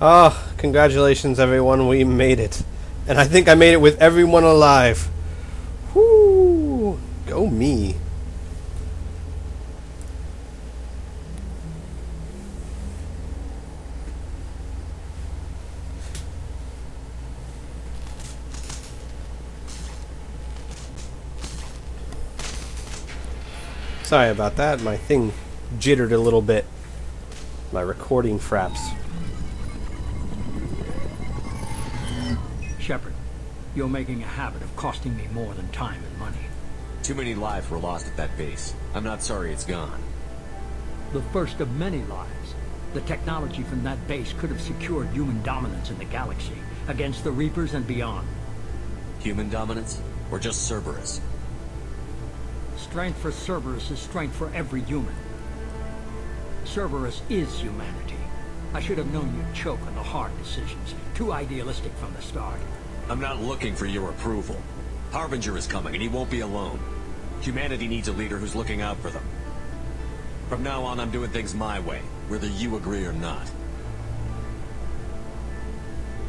Oh, congratulations everyone, we made it. And I think I made it with everyone alive. Whoo! Go me. Sorry about that, my thing jittered a little bit. My recording fraps. Shepard, you're making a habit of costing me more than time and money. Too many lives were lost at that base. I'm not sorry it's gone. The first of many lives. The technology from that base could have secured human dominance in the galaxy against the Reapers and beyond. Human dominance? Or just Cerberus? Strength for Cerberus is strength for every human. Cerberus is humanity. I should have known you'd choke on the hard decisions. Too idealistic from the start. I'm not looking for your approval. Harbinger is coming, and he won't be alone. Humanity needs a leader who's looking out for them. From now on, I'm doing things my way, whether you agree or not.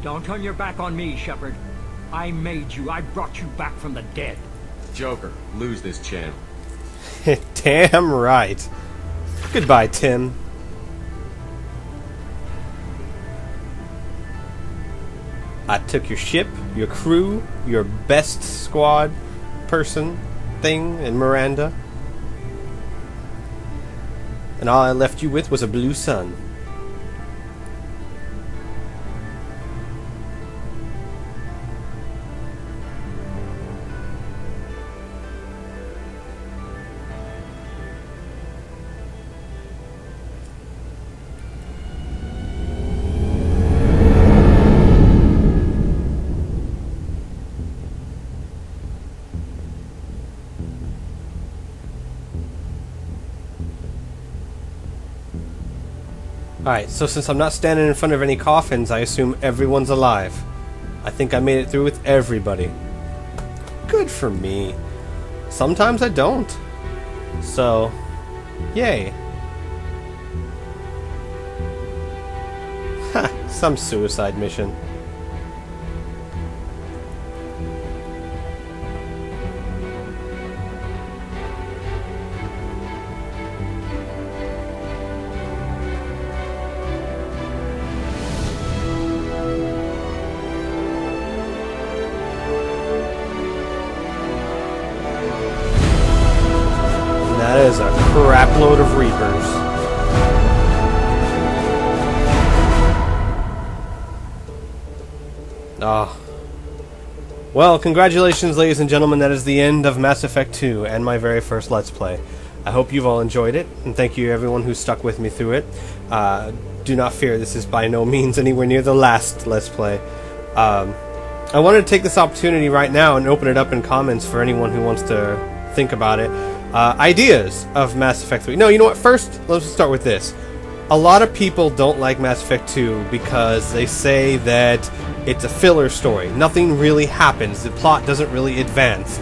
Don't turn your back on me, Shepard. I made you. I brought you back from the dead. Joker, lose this channel. Damn right. Goodbye, Tim. I took your ship, your crew, your best squad person thing, and Miranda. And all I left you with was a blue sun. Alright, so since I'm not standing in front of any coffins, I assume everyone's alive. I think I made it through with everybody. Good for me. Sometimes I don't. So, yay. Ha, some suicide mission. That is a crap load of Reapers. Ah. Well, congratulations, ladies and gentlemen. That is the end of Mass Effect 2 and my very first Let's Play. I hope you've all enjoyed it, and thank you everyone who stuck with me through it. Do not fear, this is by no means anywhere near the last Let's Play. I wanted to take this opportunity right now and open it up in comments for anyone who wants to think about it. Ideas of Mass Effect 3. No, you know what? First, let's start with this. A lot of people don't like Mass Effect 2 because they say that it's a filler story. Nothing really happens. The plot doesn't really advance.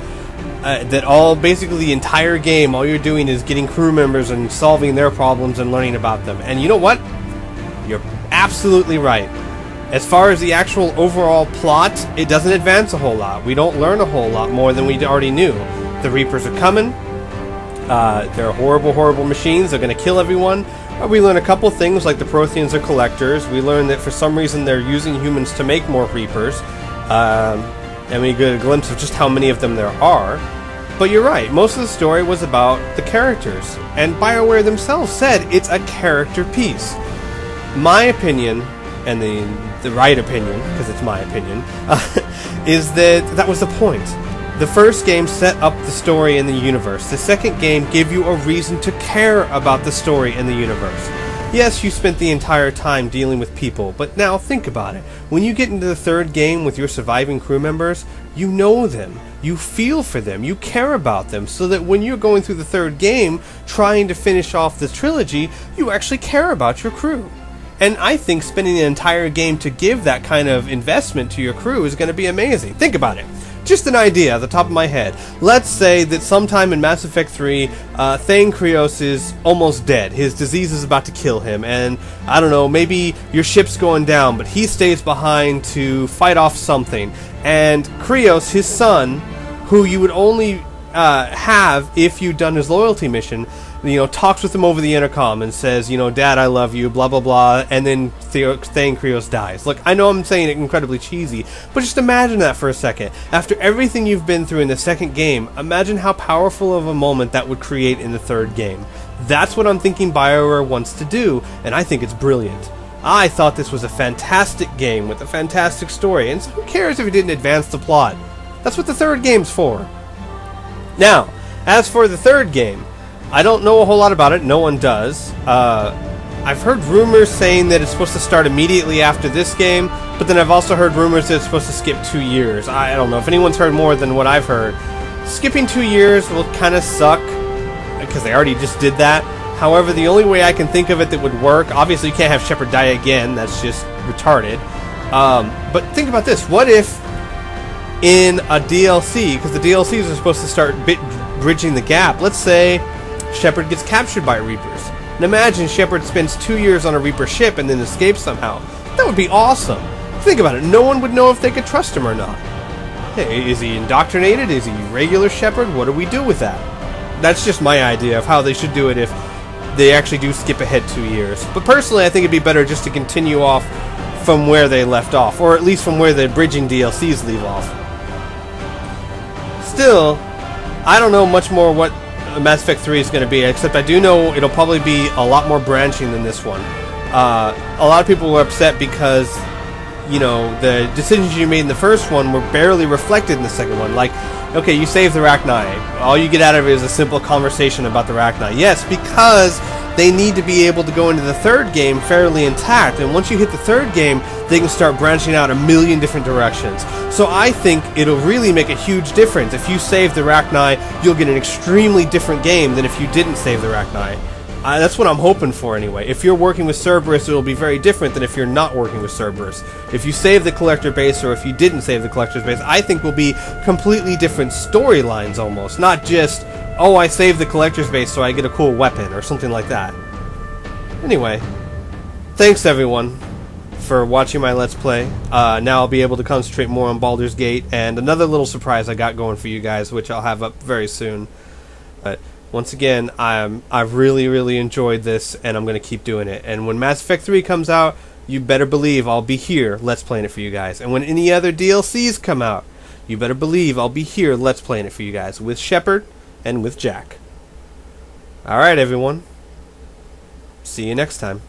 Basically the entire game, all you're doing is getting crew members and solving their problems and learning about them. And you know what? You're absolutely right. As far as the actual overall plot, it doesn't advance a whole lot. We don't learn a whole lot more than we already knew. The Reapers are coming. They're horrible, horrible machines. They're going to kill everyone. We learn a couple things, like the Protheans are collectors. We learn that for some reason they're using humans to make more Reapers. And we get a glimpse of just how many of them there are. But you're right, most of the story was about the characters. And BioWare themselves said it's a character piece. My opinion, and the right opinion, because it's my opinion, is that was the point. The first game set up the story in the universe. The second game gave you a reason to care about the story in the universe. Yes, you spent the entire time dealing with people, but now think about it. When you get into the third game with your surviving crew members, you know them, you feel for them, you care about them, so that when you're going through the third game, trying to finish off the trilogy, you actually care about your crew. And I think spending an entire game to give that kind of investment to your crew is going to be amazing. Think about it. Just an idea at the top of my head. Let's say that sometime in Mass Effect 3, Thane Krios is almost dead. His disease is about to kill him, and I don't know, maybe your ship's going down, but he stays behind to fight off something. And Krios, his son, who you would only have if you'd done his loyalty mission, talks with him over the intercom and says, Dad, I love you, blah, blah, blah, and then Thane Krios dies. Look, I know I'm saying it incredibly cheesy, but just imagine that for a second. After everything you've been through in the second game, imagine how powerful of a moment that would create in the third game. That's what I'm thinking BioWare wants to do, and I think it's brilliant. I thought this was a fantastic game with a fantastic story, and so who cares if it didn't advance the plot? That's what the third game's for. Now, as for the third game, I don't know a whole lot about it. No one does. I've heard rumors saying that it's supposed to start immediately after this game, but then I've also heard rumors that it's supposed to skip 2 years. I don't know if anyone's heard more than what I've heard. Skipping 2 years will kind of suck, because they already just did that. However, the only way I can think of it that would work, obviously you can't have Shepard die again, that's just retarded. But think about this, what if in a DLC, because the DLCs are supposed to start bridging the gap, let's say Shepard gets captured by Reapers. And imagine Shepard spends 2 years on a Reaper ship and then escapes somehow. That would be awesome. Think about it. No one would know if they could trust him or not. Hey, is he indoctrinated? Is he regular Shepard? What do we do with that? That's just my idea of how they should do it if they actually do skip ahead 2 years. But personally, I think it'd be better just to continue off from where they left off, or at least from where the bridging DLCs leave off. Still, I don't know much more what Mass Effect 3 is going to be, except I do know it'll probably be a lot more branching than this one. A lot of people were upset because, the decisions you made in the first one were barely reflected in the second one. Like, okay, you saved the Rachni. All you get out of it is a simple conversation about the Rachni. Yes, because they need to be able to go into the third game fairly intact, and once you hit the third game, they can start branching out a million different directions. So I think it'll really make a huge difference. If you save the Rachni, you'll get an extremely different game than if you didn't save the Rachni. That's what I'm hoping for anyway. If you're working with Cerberus, it'll be very different than if you're not working with Cerberus. If you save the Collector base, or if you didn't save the Collector's base, I think will be completely different storylines almost. Not just, oh, I saved the Collector's base so I get a cool weapon, or something like that. Anyway, thanks everyone for watching my Let's Play. Now I'll be able to concentrate more on Baldur's Gate, and another little surprise I got going for you guys, which I'll have up very soon. But once again, I've really, really enjoyed this, and I'm going to keep doing it. And when Mass Effect 3 comes out, you better believe I'll be here Let's Playing it for you guys. And when any other DLCs come out, you better believe I'll be here Let's Playing it for you guys, with Shepard and with Jack. Alright everyone, see you next time.